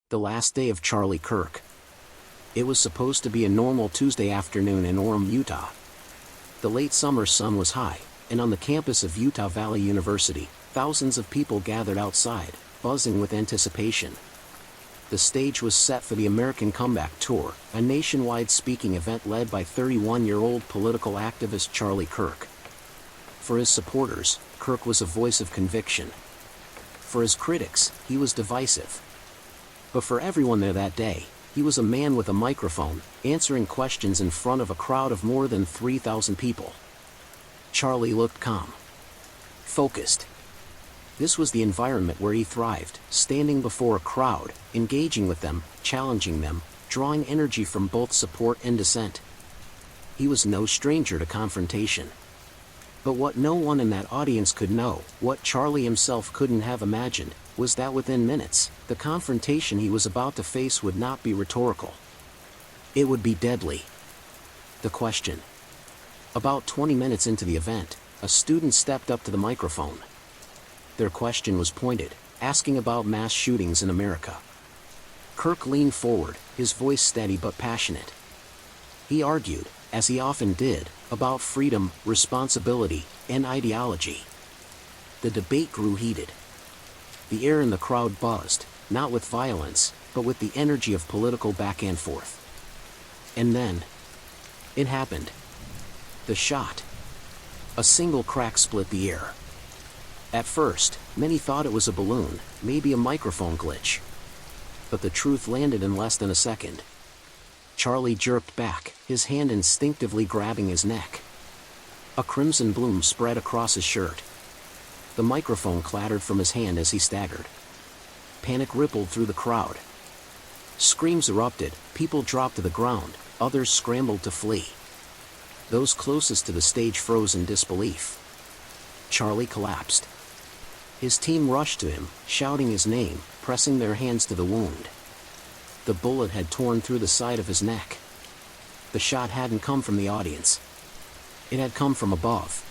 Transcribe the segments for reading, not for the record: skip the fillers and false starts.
The last day of Charlie Kirk. It was supposed to be a normal Tuesday afternoon in Orem, Utah. The late summer sun was high, and on the campus of Utah Valley University, thousands of people gathered outside, buzzing with anticipation. The stage was set for the American Comeback Tour, a nationwide speaking event led by 31-year-old political activist Charlie Kirk. For his supporters, Kirk was a voice of conviction. For his critics, he was divisive. But for everyone there that day, he was a man with a microphone, answering questions in front of a crowd of more than 3,000 people. Charlie looked calm, focused. This was the environment where he thrived, standing before a crowd, engaging with them, challenging them, drawing energy from both support and dissent. He was no stranger to confrontation. But what no one in that audience could know, what Charlie himself couldn't have imagined, was that within minutes, the confrontation he was about to face would not be rhetorical. It would be deadly. The question. About 20 minutes into the event, a student stepped up to the microphone. Their question was pointed, asking about mass shootings in America. Kirk leaned forward, his voice steady but passionate. He argued, as he often did, about freedom, responsibility, and ideology. The debate grew heated. The air in the crowd buzzed, not with violence, but with the energy of political back and forth. And then, it happened. The shot. A single crack split the air. At first, many thought it was a balloon, maybe a microphone glitch. But the truth landed in less than a second. Charlie jerked back, his hand instinctively grabbing his neck. A crimson bloom spread across his shirt. The microphone clattered from his hand as he staggered. Panic rippled through the crowd. Screams erupted, people dropped to the ground, others scrambled to flee. Those closest to the stage froze in disbelief. Charlie collapsed. His team rushed to him, shouting his name, pressing their hands to the wound. The bullet had torn through the side of his neck. The shot hadn't come from the audience. It had come from above.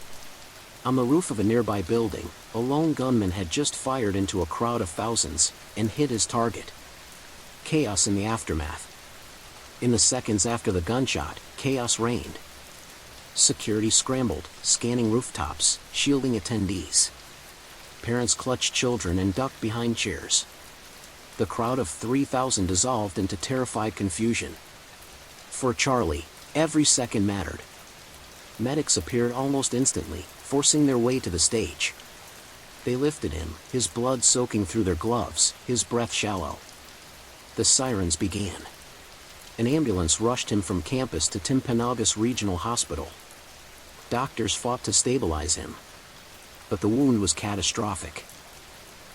On the roof of a nearby building, a lone gunman had just fired into a crowd of thousands, and hit his target. Chaos in the aftermath. In the seconds after the gunshot, chaos reigned. Security scrambled, scanning rooftops, shielding attendees. Parents clutched children and ducked behind chairs. The crowd of 3,000 dissolved into terrified confusion. For Charlie, every second mattered. Medics appeared almost instantly, forcing their way to the stage. They lifted him, his blood soaking through their gloves, his breath shallow. The sirens began. An ambulance rushed him from campus to Timpanogos Regional Hospital. Doctors fought to stabilize him. But the wound was catastrophic.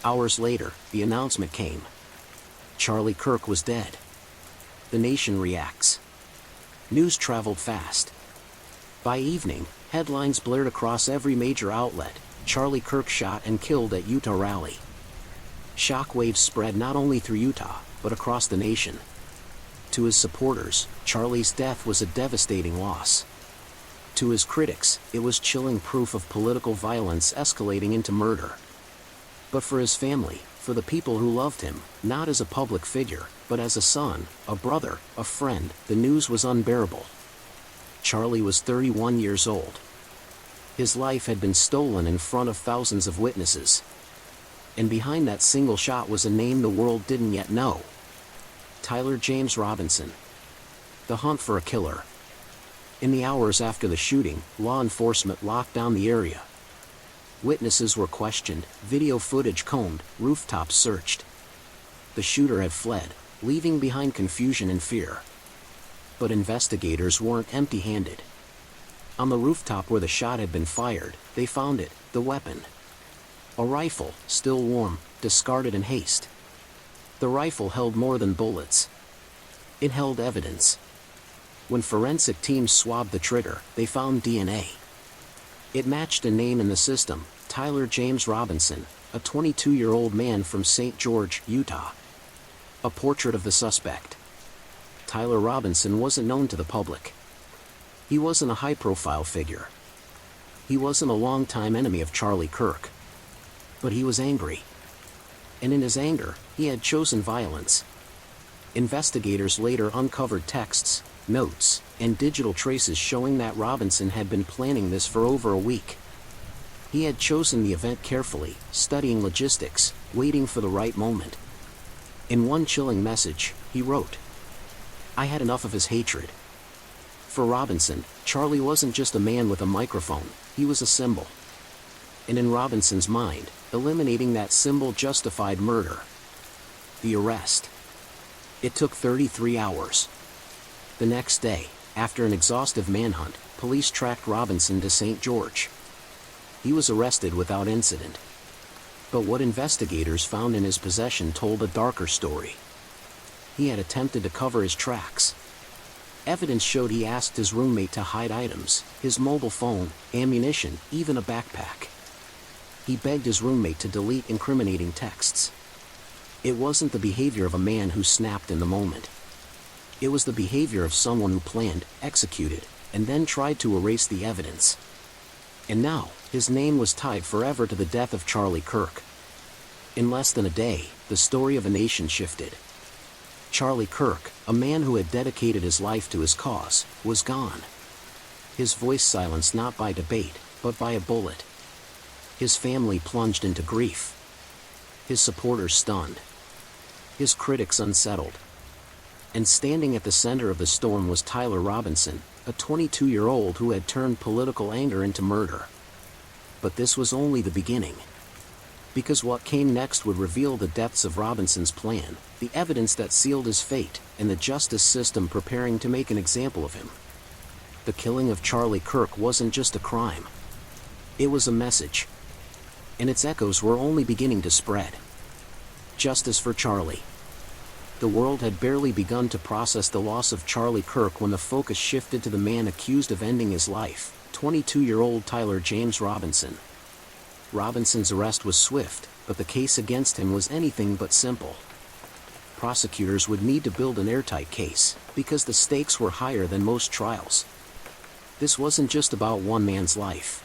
Hours later, the announcement came. Charlie Kirk was dead. The nation reacts. News traveled fast. By evening, headlines blared across every major outlet: Charlie Kirk shot and killed at Utah rally. Shockwaves spread not only through Utah, but across the nation. To his supporters, Charlie's death was a devastating loss. To his critics, it was chilling proof of political violence escalating into murder. But for his family, for the people who loved him, not as a public figure, but as a son, a brother, a friend, the news was unbearable. Charlie was 31 years old. His life had been stolen in front of thousands of witnesses. And behind that single shot was a name the world didn't yet know. Tyler James Robinson. The hunt for a killer. In the hours after the shooting, law enforcement locked down the area. Witnesses were questioned, video footage combed, rooftops searched. The shooter had fled, leaving behind confusion and fear. But investigators weren't empty-handed. On the rooftop where the shot had been fired, they found it, the weapon. A rifle, still warm, discarded in haste. The rifle held more than bullets. It held evidence. When forensic teams swabbed the trigger, they found DNA. It matched a name in the system: Tyler James Robinson, a 22-year-old man from St. George, Utah. A portrait of the suspect. Tyler Robinson wasn't known to the public. He wasn't a high-profile figure. He wasn't a longtime enemy of Charlie Kirk. But he was angry. And in his anger, he had chosen violence. Investigators later uncovered texts, notes, and digital traces showing that Robinson had been planning this for over a week. He had chosen the event carefully, studying logistics, waiting for the right moment. In one chilling message, he wrote, "I had enough of his hatred." For Robinson, Charlie wasn't just a man with a microphone, he was a symbol. And in Robinson's mind, eliminating that symbol justified murder. The arrest. It took 33 hours. The next day, after an exhaustive manhunt, police tracked Robinson to St. George. He was arrested without incident. But what investigators found in his possession told a darker story. He had attempted to cover his tracks. Evidence showed he asked his roommate to hide items, his mobile phone, ammunition, even a backpack. He begged his roommate to delete incriminating texts. It wasn't the behavior of a man who snapped in the moment. It was the behavior of someone who planned, executed, and then tried to erase the evidence. And now, his name was tied forever to the death of Charlie Kirk. In less than a day, the story of a nation shifted. Charlie Kirk, a man who had dedicated his life to his cause, was gone. His voice silenced not by debate, but by a bullet. His family plunged into grief. His supporters stunned. His critics unsettled. And standing at the center of the storm was Tyler Robinson, a 22-year-old who had turned political anger into murder. But this was only the beginning. Because what came next would reveal the depths of Robinson's plan, the evidence that sealed his fate, and the justice system preparing to make an example of him. The killing of Charlie Kirk wasn't just a crime. It was a message. And its echoes were only beginning to spread. Justice for Charlie. The world had barely begun to process the loss of Charlie Kirk when the focus shifted to the man accused of ending his life, 22-year-old Tyler James Robinson. Robinson's arrest was swift, but the case against him was anything but simple. Prosecutors would need to build an airtight case, because the stakes were higher than most trials. This wasn't just about one man's life.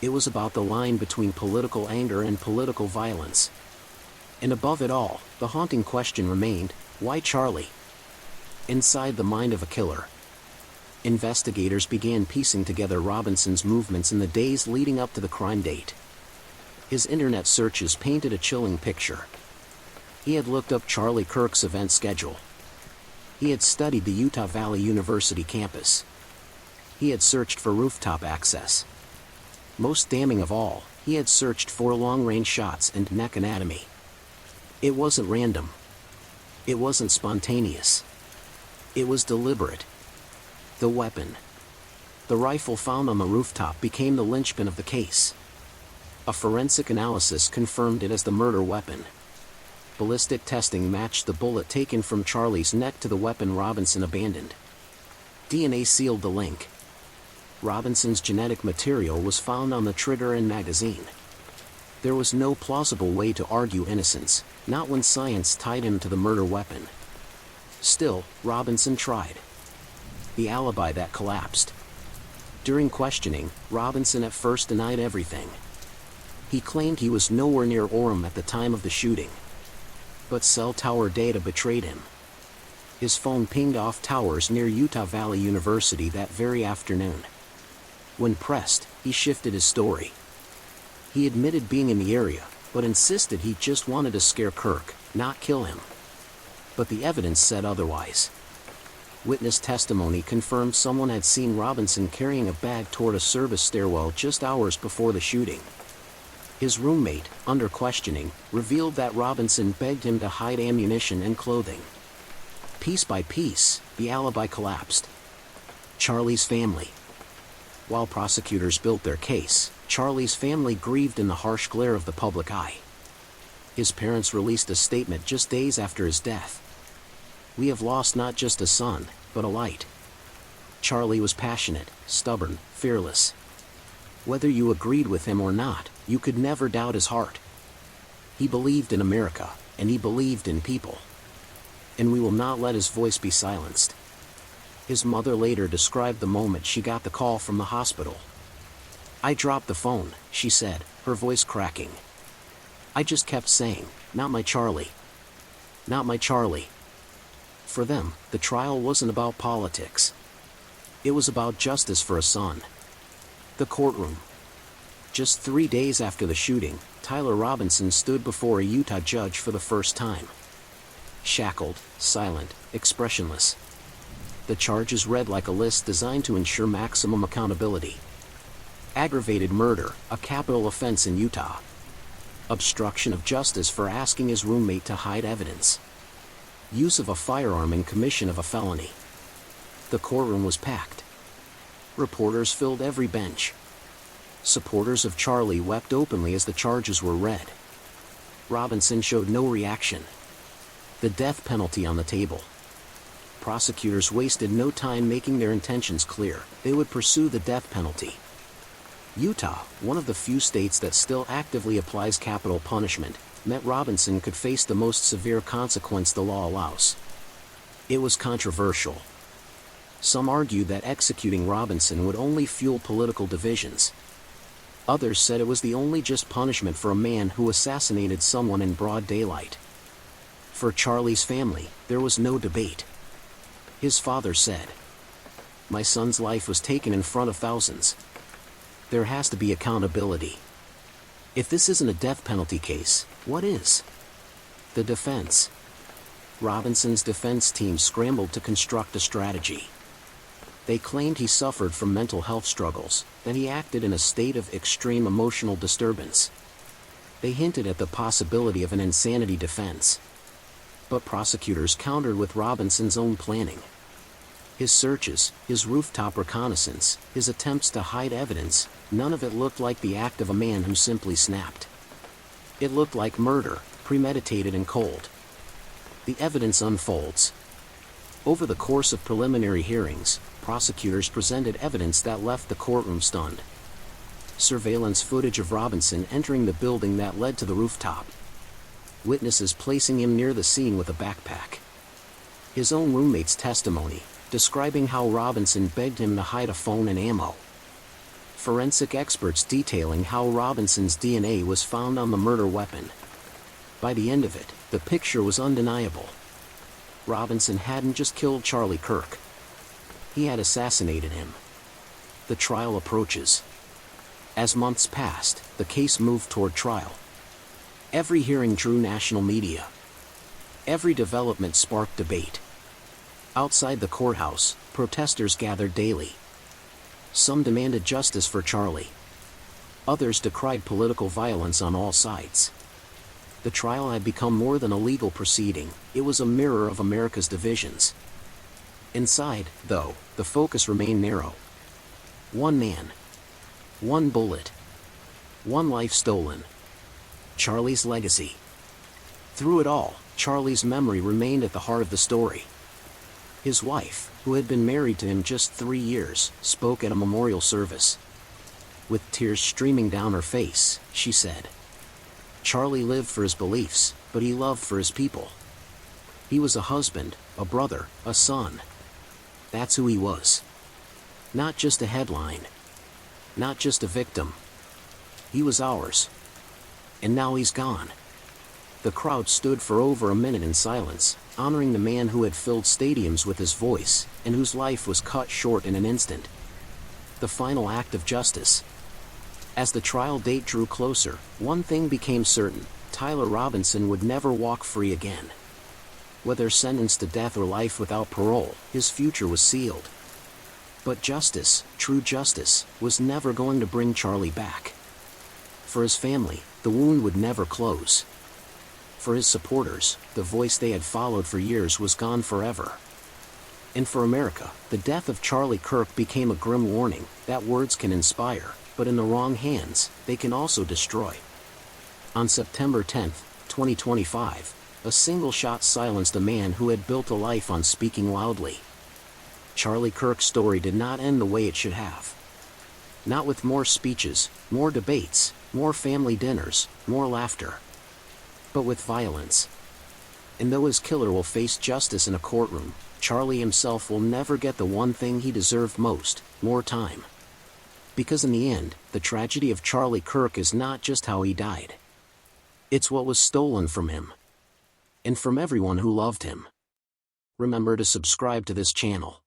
It was about the line between political anger and political violence. And above it all, the haunting question remained, why Charlie? Inside the mind of a killer. Investigators began piecing together Robinson's movements in the days leading up to the crime date. His internet searches painted a chilling picture. He had looked up Charlie Kirk's event schedule. He had studied the Utah Valley University campus. He had searched for rooftop access. Most damning of all, he had searched for long-range shots and neck anatomy. It wasn't random. It wasn't spontaneous. It was deliberate. The weapon. The rifle found on the rooftop became the linchpin of the case. A forensic analysis confirmed it as the murder weapon. Ballistic testing matched the bullet taken from Charlie's neck to the weapon Robinson abandoned. DNA sealed the link. Robinson's genetic material was found on the trigger and magazine. There was no plausible way to argue innocence, not when science tied him to the murder weapon. Still, Robinson tried. The alibi that collapsed. During questioning, Robinson at first denied everything. He claimed he was nowhere near Orem at the time of the shooting. But cell tower data betrayed him. His phone pinged off towers near Utah Valley University that very afternoon. When pressed, he shifted his story. He admitted being in the area, but insisted he just wanted to scare Kirk, not kill him. But the evidence said otherwise. Witness testimony confirmed someone had seen Robinson carrying a bag toward a service stairwell just hours before the shooting. His roommate, under questioning, revealed that Robinson begged him to hide ammunition and clothing. Piece by piece, the alibi collapsed. Charlie's family. While prosecutors built their case, Charlie's family grieved in the harsh glare of the public eye. His parents released a statement just days after his death. "We have lost not just a son, but a light." Charlie was passionate, stubborn, fearless. Whether you agreed with him or not, you could never doubt his heart. He believed in America, and he believed in people. And we will not let his voice be silenced. His mother later described the moment she got the call from the hospital. "I dropped the phone," she said, her voice cracking. "I just kept saying, 'Not my Charlie. Not my Charlie.'" For them, the trial wasn't about politics. It was about justice for a son. The courtroom. Just 3 days after the shooting, Tyler Robinson stood before a Utah judge for the first time. Shackled, silent, expressionless. The charges read like a list designed to ensure maximum accountability. Aggravated murder, a capital offense in Utah. Obstruction of justice for asking his roommate to hide evidence. Use of a firearm in commission of a felony. The courtroom was packed. Reporters filled every bench. Supporters of Charlie wept openly as the charges were read. Robinson showed no reaction. The death penalty on the table. Prosecutors wasted no time making their intentions clear. They would pursue the death penalty. Utah, one of the few states that still actively applies capital punishment, meant Robinson could face the most severe consequence the law allows. It was controversial. Some argued that executing Robinson would only fuel political divisions. Others said it was the only just punishment for a man who assassinated someone in broad daylight. For Charlie's family, there was no debate. His father said, "My son's life was taken in front of thousands. There has to be accountability. If this isn't a death penalty case, what is?" The defense. Robinson's defense team scrambled to construct a strategy. They claimed he suffered from mental health struggles, that he acted in a state of extreme emotional disturbance. They hinted at the possibility of an insanity defense. But prosecutors countered with Robinson's own planning. His searches, his rooftop reconnaissance, his attempts to hide evidence, none of it looked like the act of a man who simply snapped. It looked like murder, premeditated and cold. The evidence unfolds. Over the course of preliminary hearings, prosecutors presented evidence that left the courtroom stunned. Surveillance footage of Robinson entering the building that led to the rooftop. Witnesses placing him near the scene with a backpack. His own roommate's testimony, describing how Robinson begged him to hide a phone and ammo. Forensic experts detailing how Robinson's DNA was found on the murder weapon. By the end of it, the picture was undeniable. Robinson hadn't just killed Charlie Kirk. He had assassinated him. The trial approaches. As months passed, the case moved toward trial. Every hearing drew national media. Every development sparked debate. Outside the courthouse, protesters gathered daily. Some demanded justice for Charlie. Others decried political violence on all sides. The trial had become more than a legal proceeding, it was a mirror of America's divisions. Inside, though, the focus remained narrow. One man. One bullet. One life stolen. Charlie's legacy. Through it all, Charlie's memory remained at the heart of the story. His wife, who had been married to him just 3 years, spoke at a memorial service. With tears streaming down her face, she said, "Charlie lived for his beliefs, but he loved for his people. He was a husband, a brother, a son. That's who he was. Not just a headline. Not just a victim. He was ours. And now he's gone." The crowd stood for over a minute in silence, honoring the man who had filled stadiums with his voice, and whose life was cut short in an instant. The final act of justice. As the trial date drew closer, one thing became certain: Tyler Robinson would never walk free again. Whether sentenced to death or life without parole, his future was sealed. But justice, true justice, was never going to bring Charlie back. For his family, the wound would never close. For his supporters, the voice they had followed for years was gone forever. And for America, the death of Charlie Kirk became a grim warning that words can inspire, but in the wrong hands, they can also destroy. On September 10, 2025, a single shot silenced a man who had built a life on speaking loudly. Charlie Kirk's story did not end the way it should have. Not with more speeches, more debates, more family dinners, more laughter. But with violence. And though his killer will face justice in a courtroom, Charlie himself will never get the one thing he deserved most: more time. Because in the end, the tragedy of Charlie Kirk is not just how he died. It's what was stolen from him. And from everyone who loved him. Remember to subscribe to this channel.